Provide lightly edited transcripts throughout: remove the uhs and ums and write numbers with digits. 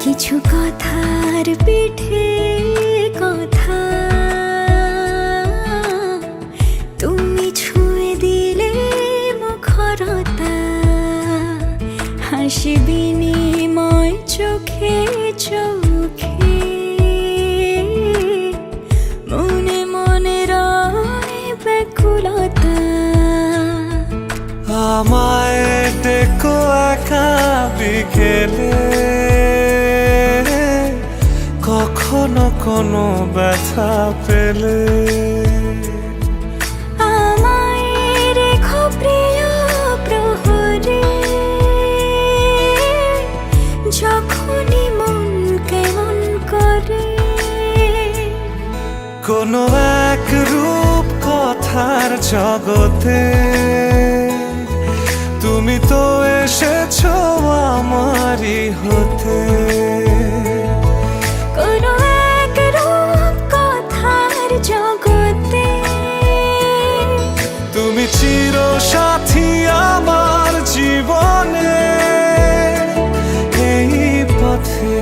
কিছু কথার পিঠে কথা তুমি ছুঁয়ে দিলে মুখরতা, হাসি বিনিময় চোখে চোখে, মনে মনে রয় ব্যাকুলতা। আমায় ডেকো একা বিকেলে, কখনো কোনো ব্যথা পেলে আমায় রেখো প্রিয় প্রহরে, যখনই মন কেমন করে। কোনো এক রূপ কথার জগতে তুমি তো এসেছো আমারই হতে। কোনো এক রূপ কথার জগতে তুমি চিরসাথী আমার জীবনে, এই পথে।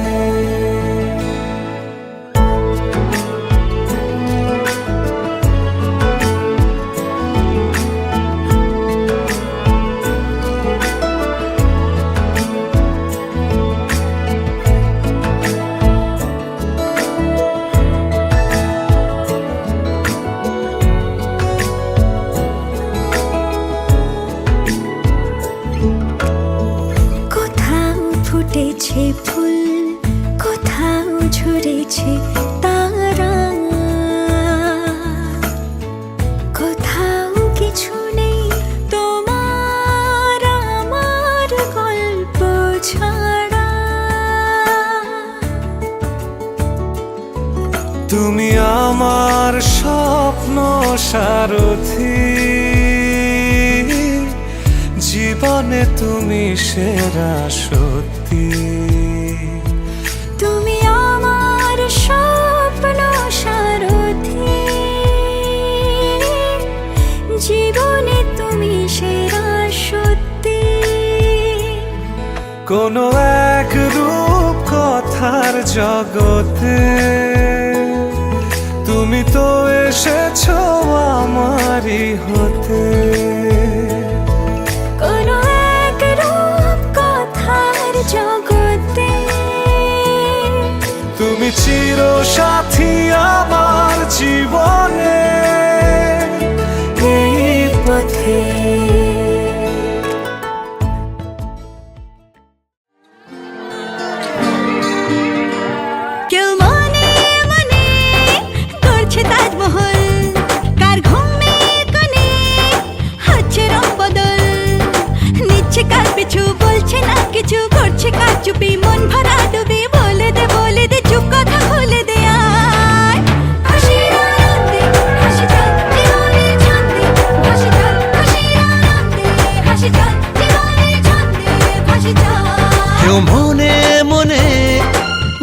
ফুটেছে ফুল, কোথাও ঝরেছে তারা, কোথাও কিছু নেই তোমার আমার গল্প ছাড়া। তুমি আমার স্বপ্ন সারথি, জীবনে তুমি সেরা সত্যি। তুমি আমার স্বপ্ন সারথি, জীবনে তুমি সেরা সত্যি। কোনো এক রূপ কথার জগতে তুমি তো এসেছো আমারই হতে। কোনো এক রূপ কথার জগতে তুমি চিরসাথী আমার জীবনে, এই পথে। কেউ মনে মনে করছে তাজমহল, কার ঘুমের কোণে হচ্ছে রং বদল, নিচ্ছে কার পিছু বলছে না কিছু, করছে কার চুপি মন ভরা ডুবি। বলে দে চুপ কথা খুলে দে আয়, খুশির আনন্দে হাসি চল জীবনের ছন্দে ভাসি চল, খুশির আনন্দে হাসি চল জীবনের ছন্দে ভাসি চল। কেউ মনে মনে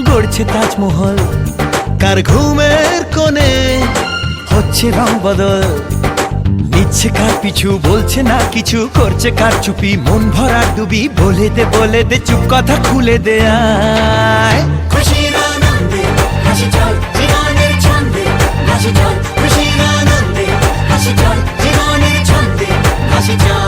গড়ছে তাজমহল, কার ঘুমের কোণে হচ্ছে রং বদল, নিচ্ছে কার পিছু বলছে না কিছু, করছে কার চুপি মন ভরা ডুবি। বলে দে চুপ কথা খুলে দে আয়, খুশির আনন্দে হাসি চল জীবনের ছন্দে ভাসি চল, খুশির আনন্দে হাসি চল জীবনের ছন্দে ভাসি চল।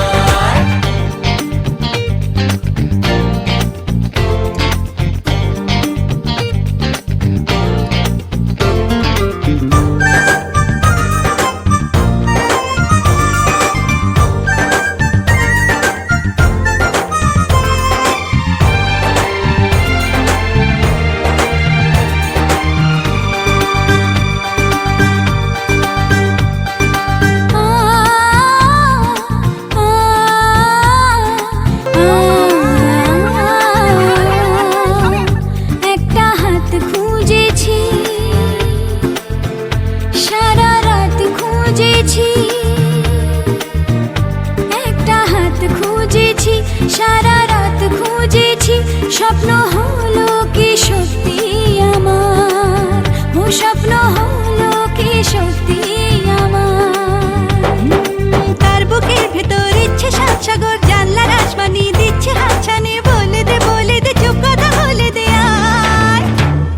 খুঁজেছি, সারা রাত খুঁজেছি, স্বপ্ন হলো কি সত্যি আমার, ও স্বপ্ন হলো কি সত্যি আমার। তার বুকের ভেতর ইচ্ছে সাত সাগর, জানলার আসমানি দিচ্ছে হাতছানি, বলে দে চুপ কথা বলে দে আয়।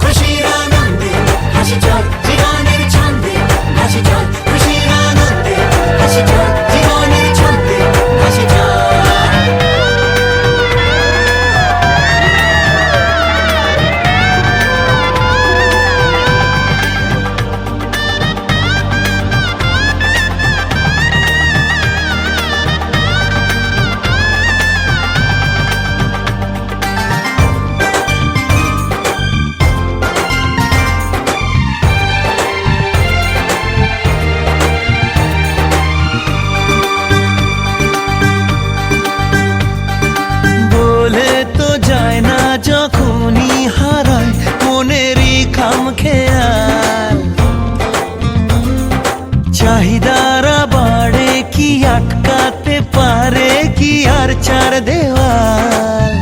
খুশির আনন্দে হাসি চল জীবনের ছন্দে, হাসি চল খুশির আনন্দে হাসি চল জীবনের ছন্দে, হাসি চল। বলে তো যায় না যখনই হারায় মনেরই খাম খেয়াল, চাহিদারা বাড়ে কি আটকাতে পারে কি আর চার দেওয়াল।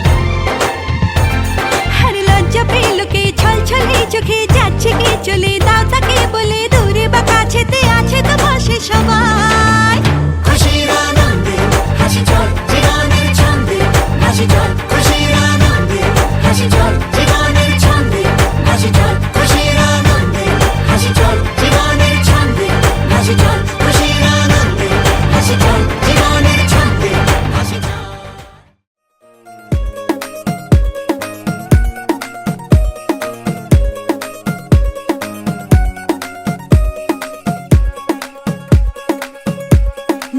আর লজ্জা পেল কে, ছলছলে চোখে যাচ্ছে কে চলে, দাও তাকে বলে দূরে বা কাছেতে আছে তো পাশে সবাই। খুশির আনন্দে হাসি চল জীবনের ছন্দে, হাসি চল খুশির আনন্দে হাসি চল জীবনের ছন্দে, হাসি চল খুশির আনন্দে হাসি চল জীবনের ছন্দে, হাসি চল খুশির আনন্দে হাসি চল জীবনের ছন্দে, হাসি চল।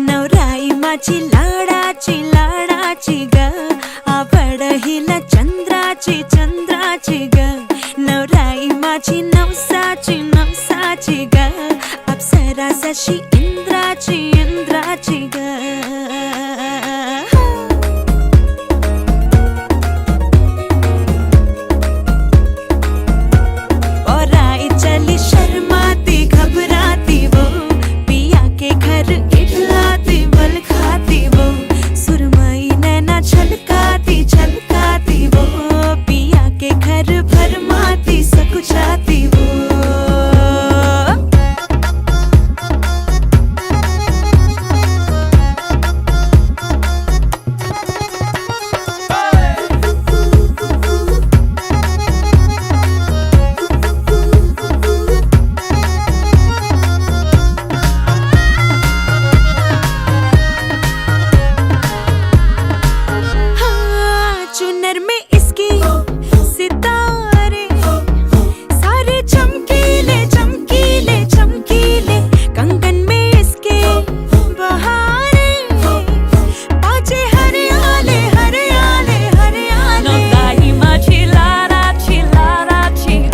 नवराई माझी लाडाची ग, आवड हिला चंद्राची ग, नवराई माझी नवसाची ग, अप्सरा जशी इंद्राची ग। और आई चली शर्माती घबराती वो, पिया के घर इठलाती बल खाती वो, सुरमई नैना छलकाती वो, पिया के घर भरमाती सकुचाती वो। हाँ, चुनर में इसकी सितारे सारे चमकीले चमकीले चमकीले, कंगन में इसके बहारे बाजे हरियाले हरियाले हरियाले। नवराई माझी लाडाची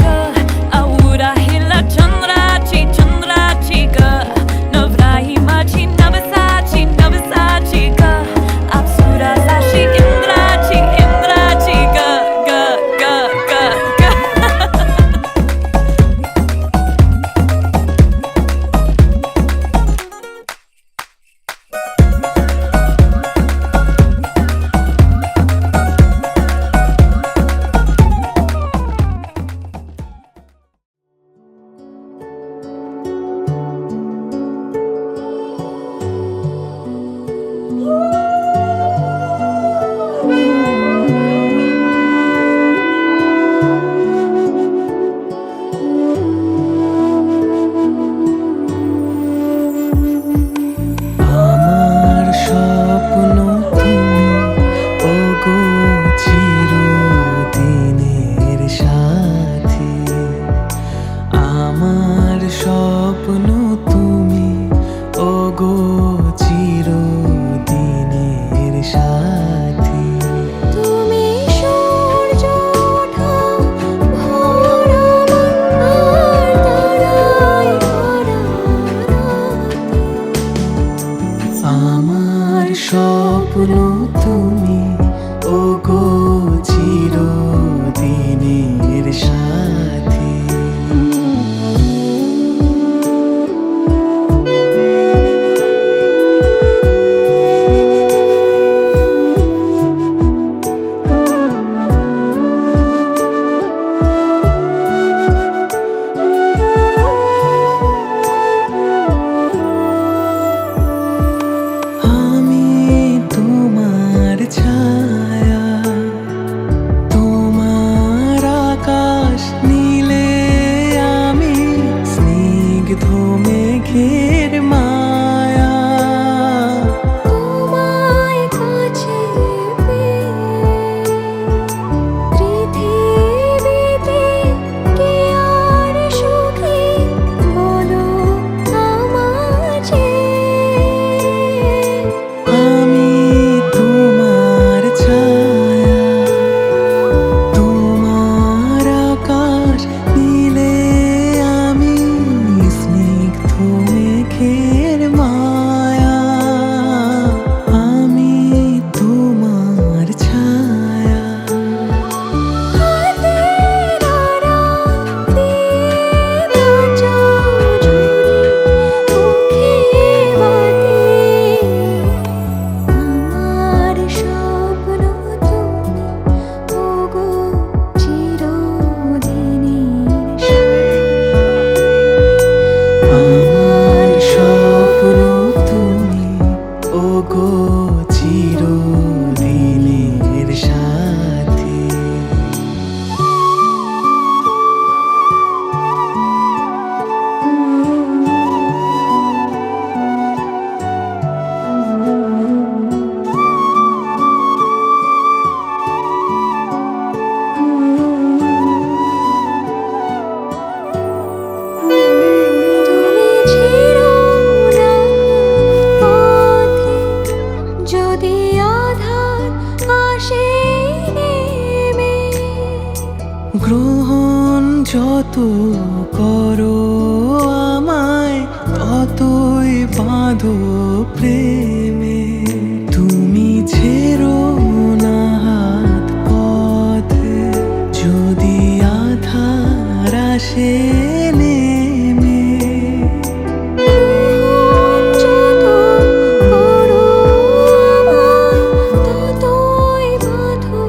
ग, आवडा हिला चंद्राची ग, नवराई माझी नवसाची ग, अप्सरा जशी इंद्राची ग ग ग ग ग। আমার স্বপ্ন তুমি, ওগো চিরদিনের সাথী। আমার স্বপ্ন তুমি, ওগো চিরদিনের সাথী। তুমি সূর্য ওঠা ভোর আমার তারায় ভরা রাতে। আমার স্বপ্ন তুমি, ওগো চিরদিনের সাথী। গ্রহণ যত করো আমায় ততই বাঁধো প্রেমে। তুমি ছেড়ো না হাত পথে যদি আধার আসে নেমে। যত করো আমায় ততই বাঁধো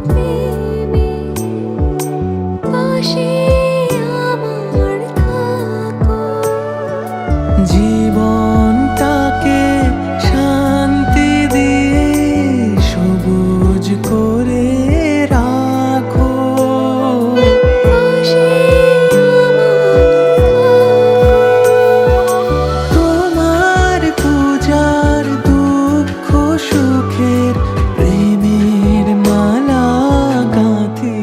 প্রেমে। পাশে আমার থাকো। জীবনটাকে শান্তি দিয়ে সবুজ করে রাখো। পাশে তোমার পূজার দুঃখ সুখের প্রেমের মালা গাঁথি।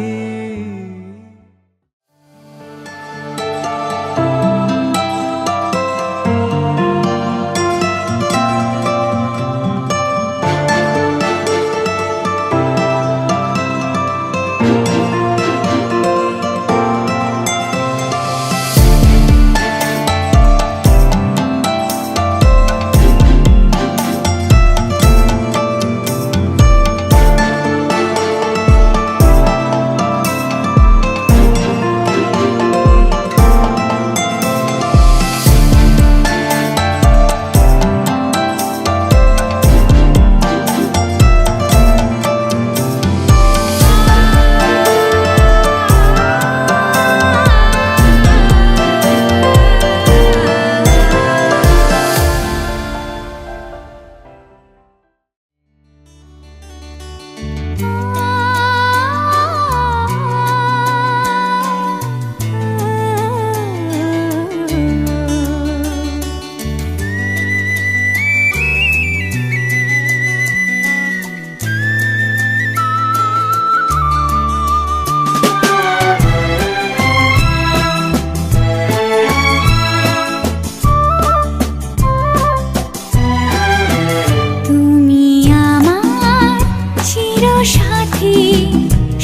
তুমি আমার চিরসাথী।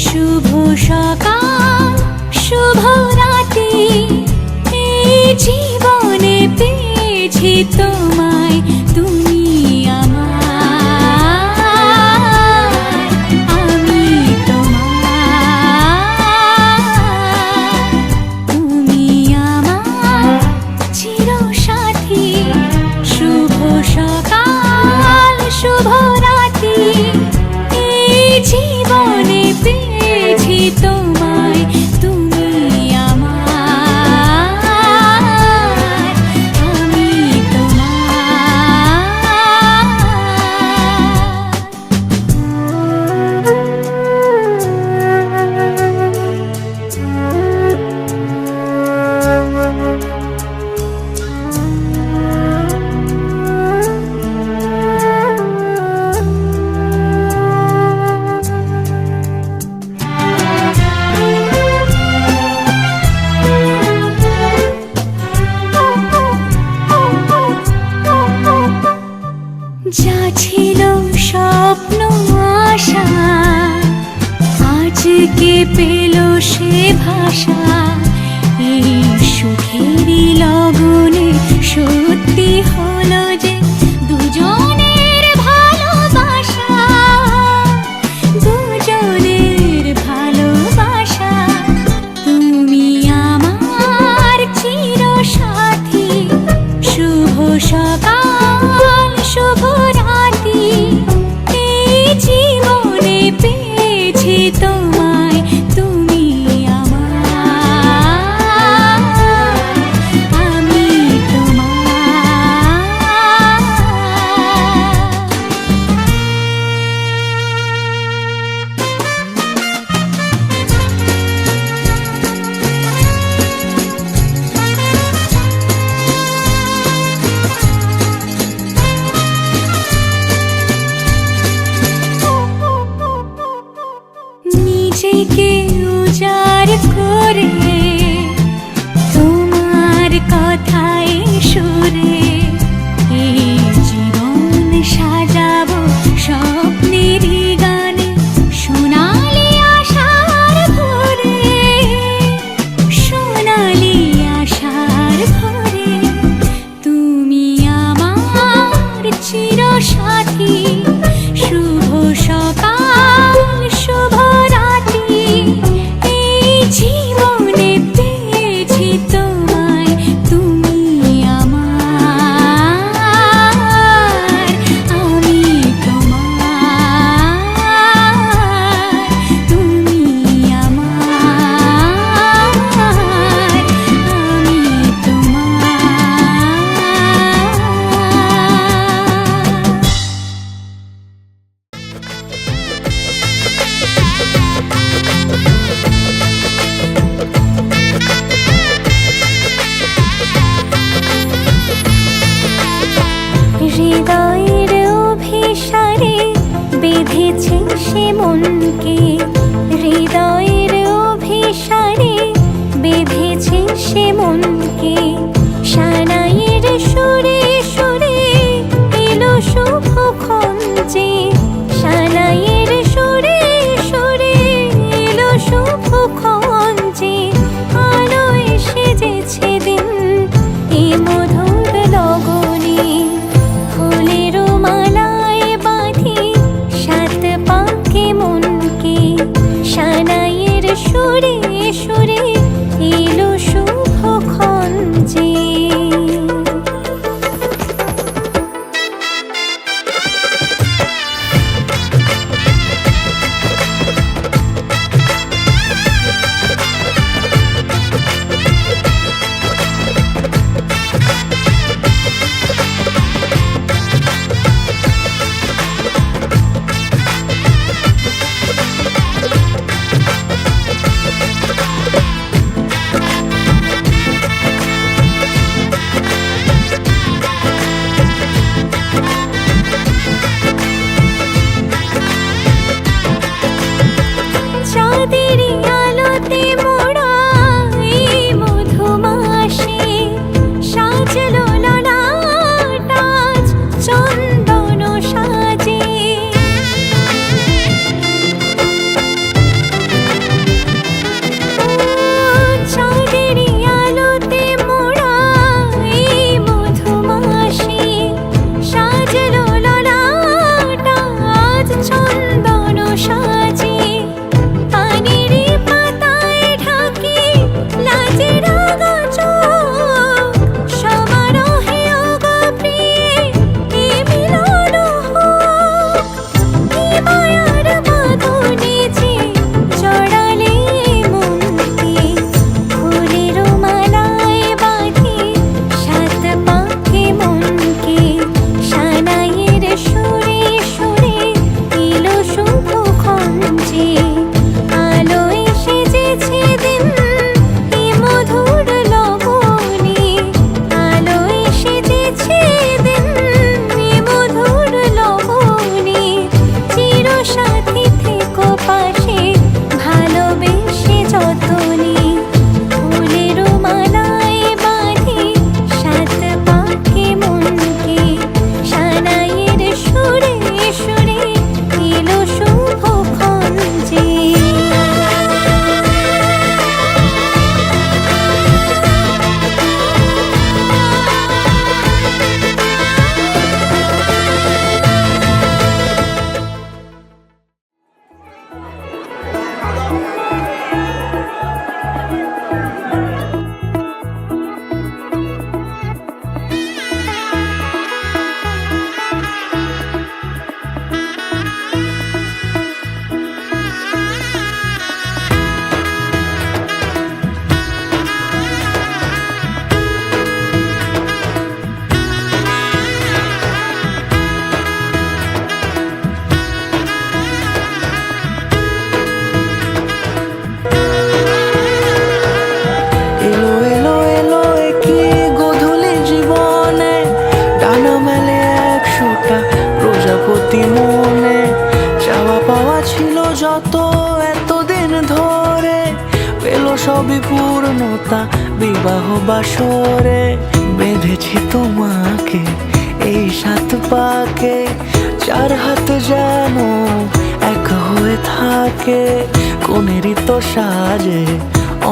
শুভ সকাল শুভ রাতি। এই জীবনে পেয়েছি তোমায়। তুমি আমার, আমি তোমার। তুমি আমার চিরসাথী। শুভ সকাল শুভ রাতি। এই জীবনে পেয়েছি তোমায়। তুমি আমার, আমি যা ছিল স্বপ্ন আশা আজকে পেল সে ভাষা। এই সুখেরই লগনে সত্যি হলো যে দুজনের ভালোবাসা। দুজনের ভালোবাসা। তুমি আমার চিরসাথী। শুভ সকাল শুভ রাতি। এই জীবনে পেয়েছি তোমায়। তুমি আমার, বেঁধেছে সে মনকে হৃদয়ের অভিসারে বেঁধেছে সে মনকে সানাইয়ের সুরে সুরে এলো শুভক্ষণ যে সানাইয়ের সুরে সুরে এলো শুভক্ষণ যে আলোয় সেজেছে দিন এ মধুর লগনে ফুলের মালায় বাঁধি সাত পাকে মনকে সানাইয়ের সুরে সুরে এলো শুভক্ষণ যে চাঁদেরই আলোতে মোড়া এই মধুমাসে সাজলো ললাট আজ চন্দন সাজে চাঁদেরই আলোতে মোড়া এই মধুমাসে সাজলো ললাট আজ চন্দন সাজে পানিরি পাতায় ঢাকি লাজের আগা চোখ সমারোহে ওগো প্রিয়ে এ মিলন হোক কি মায়ার বাঁধনে যে জড়ালে মনকে ফুলের মালায় বাঁধি সাত পাকে মনকে সানাইয়ের সুরে সুরে এলো শুভক্ষণ যে আলোয় সেজেছে দিন এ মধুর লগনে আলোয় সেজেছে দিন এ মধুর লগনে চির সাথী থেকো পাশে ভালোবেসে যতনে ফুলের মালায় বাঁধি সাত পাকে মনকে সানাইয়ের সুরে সুরে এলো শুভক্ষণ যে এলো এলো এলো কি গোধূলি জীবনে ডানা মেলে 100টা প্রজাপতি মনে চাওয়া পাওয়া ছিল যত এতদিন ধরে পেল সবই পূর্ণতা বিবাহ বাসরে বেঁধেছি তোমাকে এই সাত পাকে চার হাত যেন এক হয়ে থাকে কোনেরই তো সাজে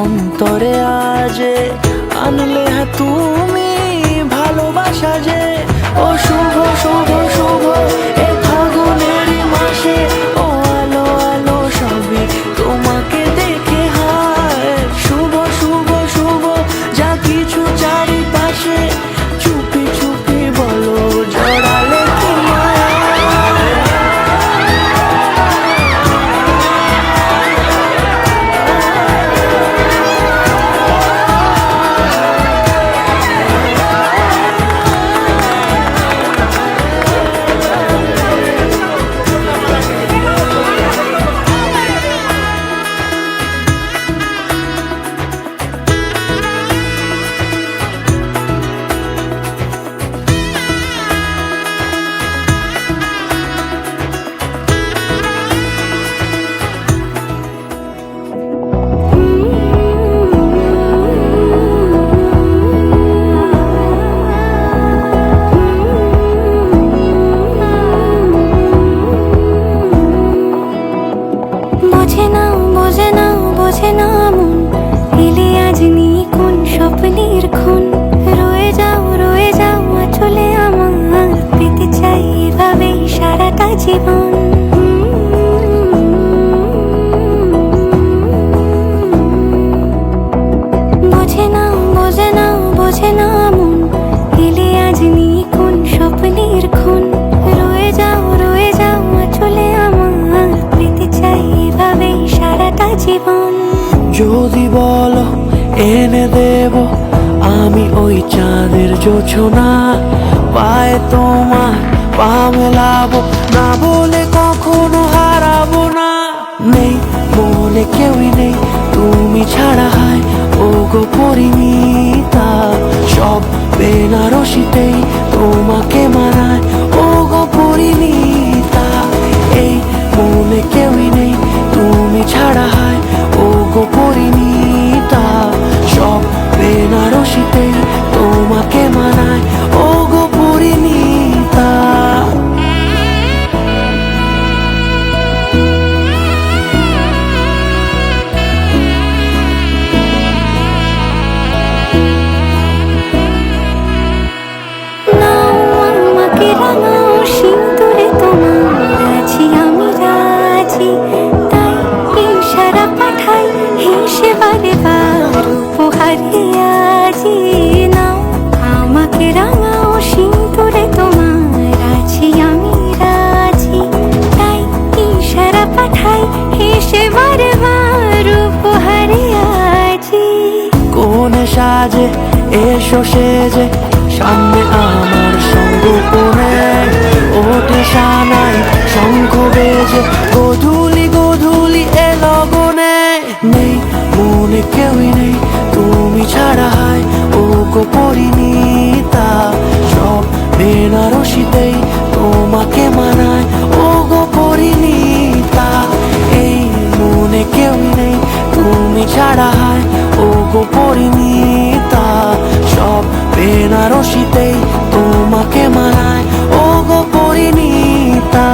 অন্তরে আজে আনলে হ্যাঁ তুমি ভালোবাসা যে ও শুভ শুভ শুভ এ ফাগুনের মাসে ও আলো আলো সবই তোমাকে দেখে হায় শুভ শুভ শুভ যা কিছু চারিপাশে চুপি চুপি বলো জড়ালে কি মায়া এনে দেব আমি ওই চাঁদের জোছনা, পায়ে তোমার পা মেলাবো, না বলে কখনো হারাবো না। নেই মনে কেউই নেই তুমি ছাড়া, হায় ও গো পরিণীতা, সব বেনারসিতেই তোমাকে মানায় ও গো পরিণীতা। এই মনে কেউই নেই তুমি ছাড়া, হায় ও গো পরিণীতা, সব বেনারসিতেই তোমাকে মানায় ও গো পরিণীতা। নাও আমাকে রাঙাও সিঁদুরে তোমার আছি আমি রাজি, তাই ইশারা পাঠাই হেসে বারে বার উপহারে আজি। নাও আমাকে রাঙাও সিঁদুরে তোমার আছি আমি রাজি, তাই ইশারা পাঠাই হেসে বারে বার উপহারে আজি। কোনে সাজে এসো সেজে সামনে আমার সঙ্গোপনে, ওঠে সানাই শঙ্খ বেজে গধূলি গধূলি এ লগনে। নেই মনে কেউই নেই তুমি ছাড়া, হায় ও গো পরিণীতা, সব বেনারসিতেই তোমাকে মানায় ও গো পরিণীতা। এই মনে কেউই নেই তুমি ছাড়া, হায় ও গো পরিণীতা, সব বেনারসিতেই তোমাকে মানায় ও গো Parineeta.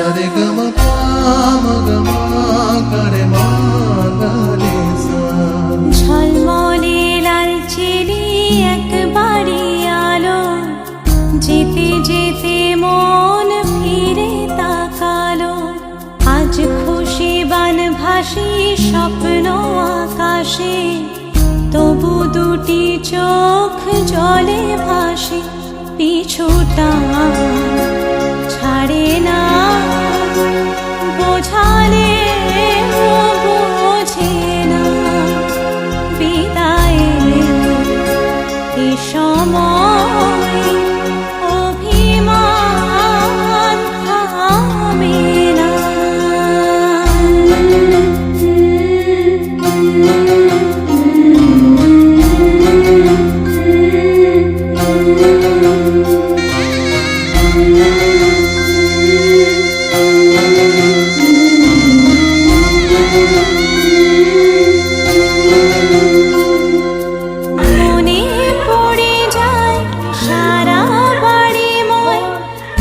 Sa re ga ma pa ma ga ma ga re ma ga re ভাসি স্বপ্ন আকাশে, তবু দুটি চোখ জলে ভাসে, পিছুটা ছাড়ে না, বোঝালে বোঝে না, বিদায়ের এ সময় অভিমান থামে না। মনে পড়ে যায় সারা বাড়িময়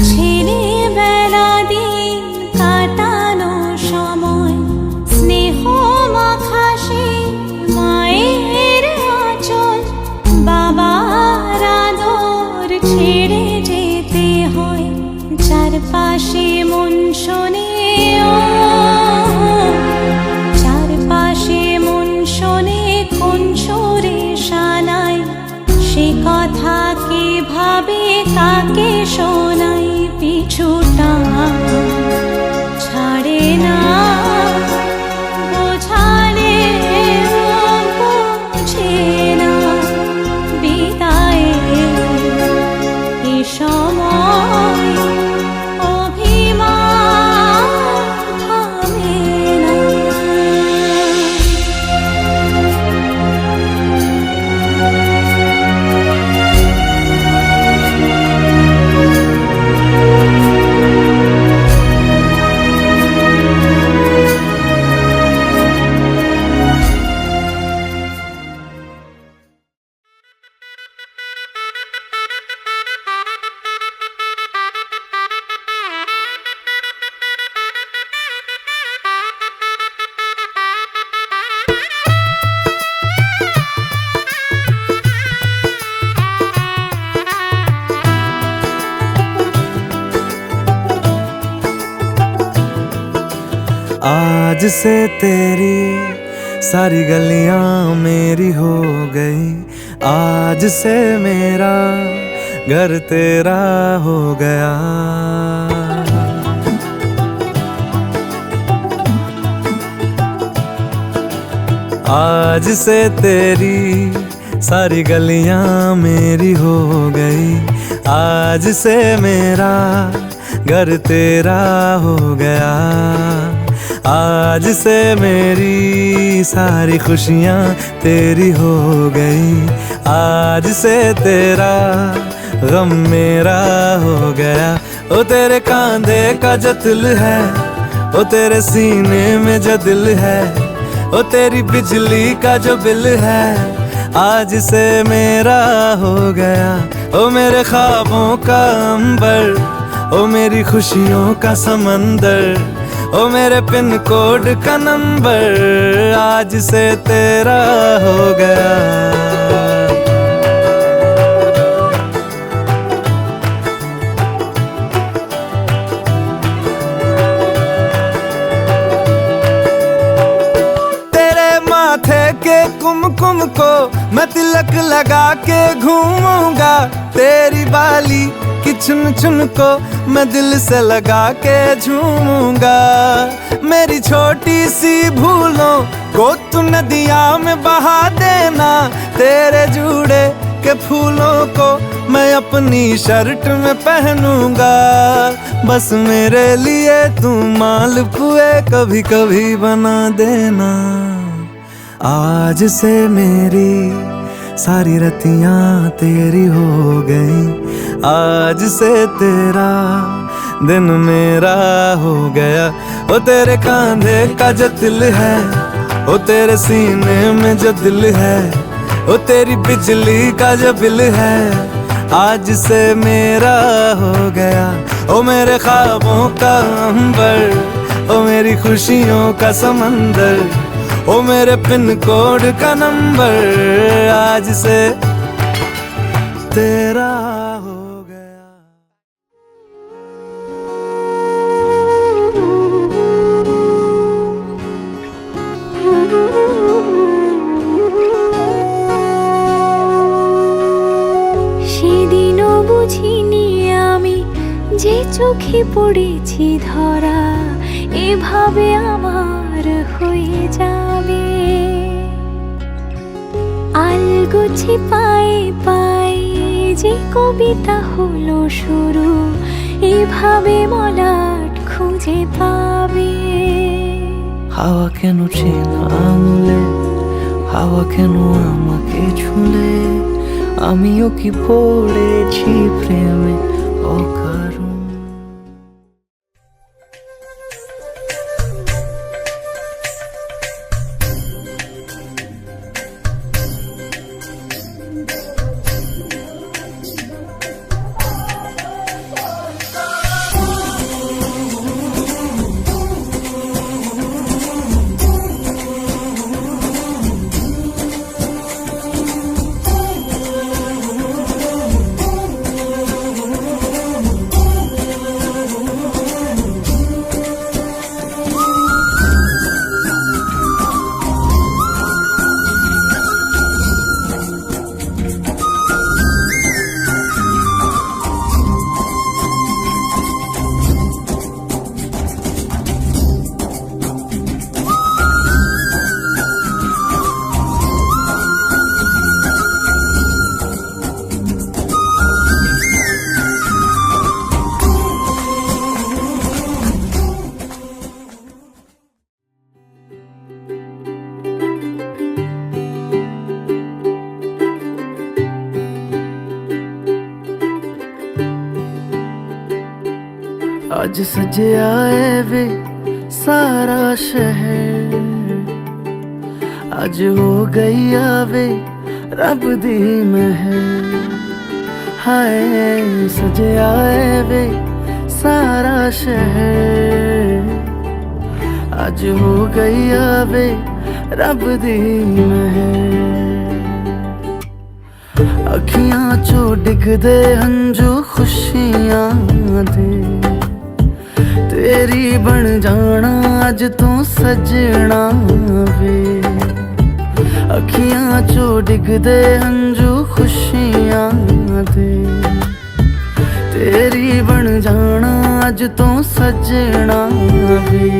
ছেলেবেলা, দিন কাটানো সময়, স্নেহ মাখা সেই মায়ের আঁচল, বাবার আদর ছেড়ে যেতে হয়, চারপাশে মন শোনে ও, চারপাশে মন শোনে কোন সুরে শানাই, সে কথা কে ভাবে কাকে শোনাই, পিছুটা ছাড়ে না, বোঝালে বোঝে না, বিদায়ের এ সময় অভিমান থামে না। आज से तेरी सारी गलियां मेरी हो गई, आज से मेरा घर तेरा हो गया। आज से तेरी सारी गलियां मेरी हो गई, आज से मेरा घर तेरा हो गया। आज से मेरी सारी खुशियाँ तेरी हो गई, आज से तेरा गम मेरा हो गया। ओ तेरे कांधे का जो दिल है, ओ तेरे सीने में जो दिल है, ओ तेरी बिजली का जो बिल है, आज से मेरा हो गया। ओ मेरे ख्वाबों का अंबर, ओ मेरी खुशियों का समंदर, ओ मेरे पिन कोड का नंबर, आज से तेरा हो गया। तेरे माथे के कुमकुम को मैं तिलक लगा के घूमूंगा, तेरी बाली की चुन चुन को मैं दिल से लगा के झूमूंगा। मेरी छोटी सी भूलों को तू नदिया में बहा देना, तेरे जूड़े के फूलों को मैं अपनी शर्ट में पहनूंगा। बस मेरे लिए तू मालपुए कभी कभी बना देना। आज से मेरी सारी रतियां तेरी हो गई, आज से तेरा दिन मेरा हो गया। ओ तेरे कांधे का जो दिल है, ओ तेरे सीने में जो दिल है, ओ तेरी बिजली का जो बिल है, आज से मेरा हो गया। ओ मेरे ख्वाबों का अंबर, ओ मेरी खुशियों का समंदर, ओ मेरे पिन कोड का नंबर, आज से तेरा हो गया। চোখে পড়েছি ধরা, এভাবে আমার হয়ে যাবে। আলগোছে পায়ে পায়ে যে কবিতা হলো শুরু, এভাবে মলাট খুঁজে পাবে। হাওয়া কেন চেনা আঙুলে, হাওয়া কেন আমাকে ছুলে, আমিও কি পড়েছি প্রেমে অকারণ। ਅੱਜ ਸਜਿਆ ਏ ਵੇ ਸਾਰਾ ਸ਼ਹਿਰ, ਅੱਜ ਹੋ ਗਈ ਆਵੇ ਰੱਬ ਦੀ ਮਹਿਰ। ਹਾਏ ਸਜਿਆ ਏ ਵੇ ਸਾਰਾ ਸ਼ਹਿਰ, ਅੱਜ ਹੋ ਗਈ ਆਵੇ ਰੱਬ ਦੀ ਮਹਿਰ। ਅੱਖੀਆਂ ਚੋਂ ਡਿੱਗਦੇ ਹੰਝੂ ਖੁਸ਼ੀਆਂ ਦੇ, तेरी बन जाना अज तू सजना वे। अखियां चो डिगदे हंजू खुशियां दे, तेरी बन जाना अज तू सजना वे।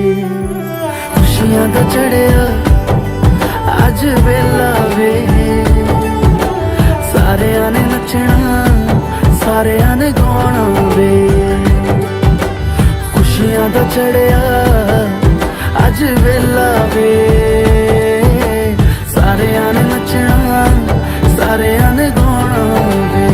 खुशियां दा चढ़िया अज वेला वे, सारियां ने नचना सारियां ने गाना वे। खुशियां दा चढ़िया अज वेला वे, सारियां ने नचना सारियां ने गाना वे।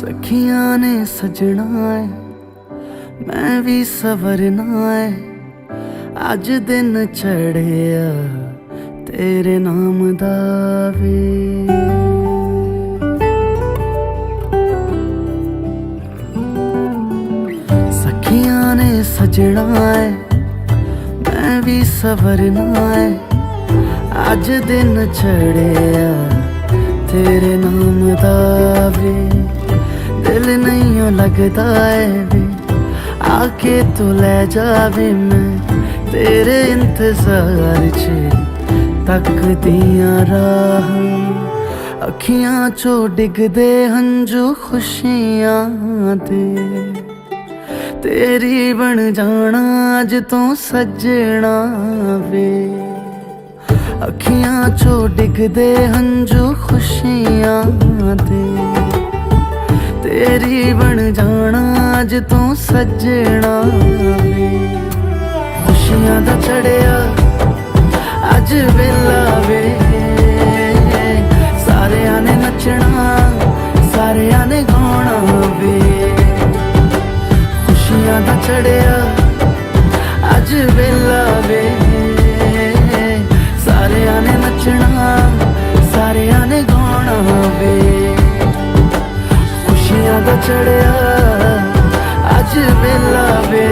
सखियां ने सजना है, मैं भी सवरना है। अज दिन चढ़िया तेरे नाम दा वे। सखियां ने सजना है, मैं भी सवरना है। अज दिन चढ़िया तेरे नाम दा वे। दिल नहीं लगता है वे, आके तू ले जावे। मैं तेरे इंतजार च तकदियां राह, अखियां चो डिगदे हंजू खुशियां दे। तेरी बन जाना अज तू सजना वे। अखियां चो डिगदे हंजू खुशियां दे, तेरी बन जाना अज तू सजना वे। खुशियां दा चढ़िया अज वेला वे, सारियां ने नचना सारियां ने गाना वे। खुशियां दा चढ़िया अज वेला वे, सारियां ने नचना सारियां ने गाना वे। खुशियां दा चढ़िया अज वेला वे।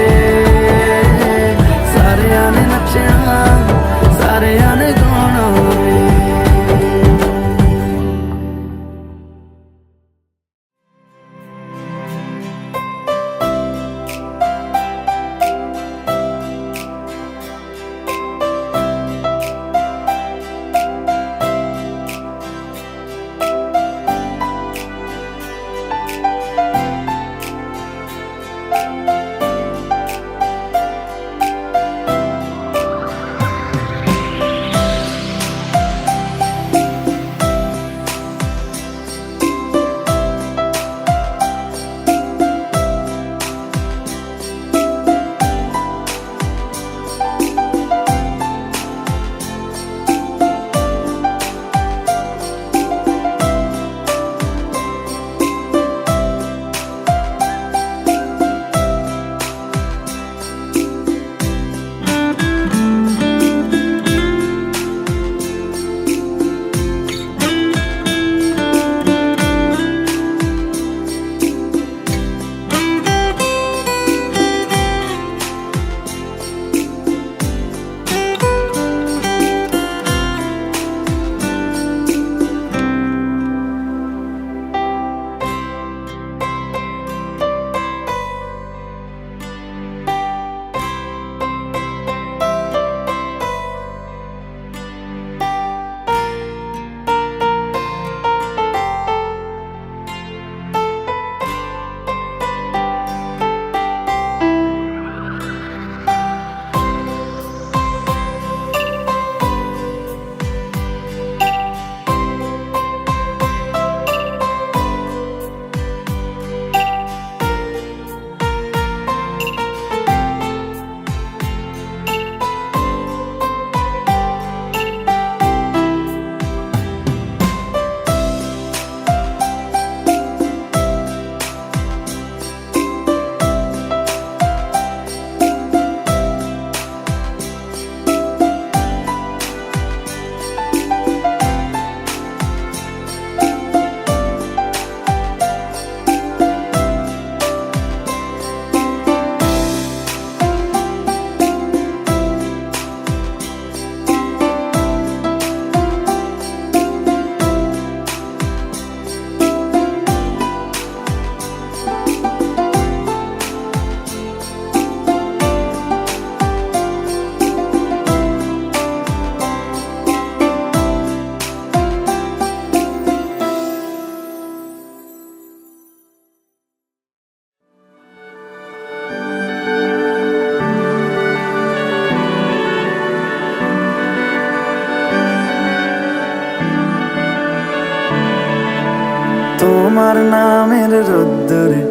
তোমার নামের রোদ্দুরে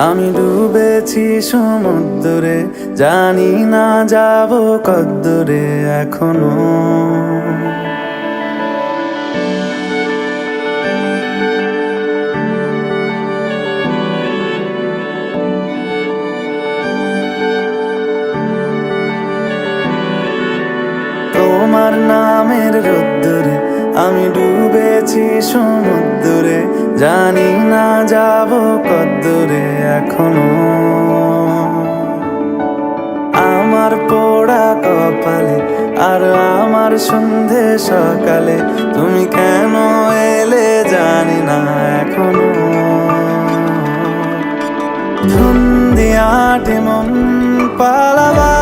আমি ডুবেছি সমুদ্রে, জানি না যাব কদ্দুরে এখনো। তোমার নামের রোদ্দুরে আমি ডুবেছি সমুদ্রে, জানি না যাব কদ্দুরে এখনো। আমার পোড়া কপালে আর আমার সন্ধে সকালে তুমি কেন এলে জানি না এখনো। ধুন্দিয়াটে মন পালাবা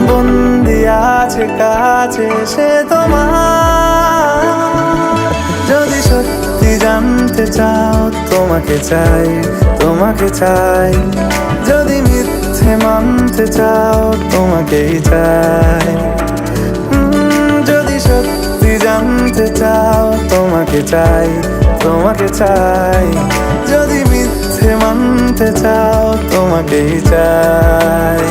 বন্দি আছে কাছে সে তোমার। যদি সত্যি জানতে চাও তোমাকে চাই, তোমাকে চাই। যদি মিথ্যে মানতে চাও তোমাকেই চাই। যদি সত্যি জানতে চাও তোমাকে চাই, তোমাকে চাই। যদি মিথ্যে মানতে চাও তোমাকেই চাই।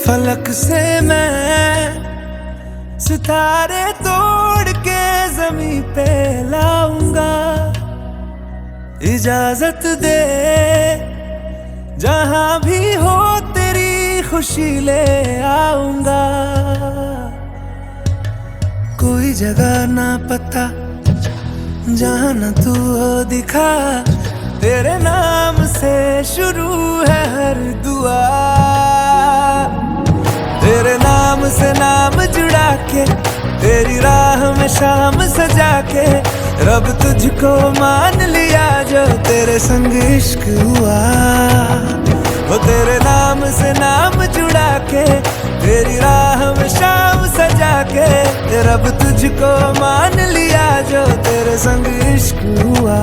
फलक से मैं सितारे तोड़ के जमीन पे लाऊंगा। इजाजत दे जहां भी हो तेरी खुशी ले आऊंगा। कोई जगह ना पता जहां न तू हो दिखा, तेरे नाम से शुरू है हर दुआ। तेरे नाम से नाम जुड़ा के तेरी राह में शाम सजा के, रब तुझको मान लिया जो तेरे संग इश्क हुआ। वो तेरे नाम से नाम जुड़ा के तेरी राह में शाम सजा के, रब तुझको मान लिया जो तेरे संग इश्क हुआ।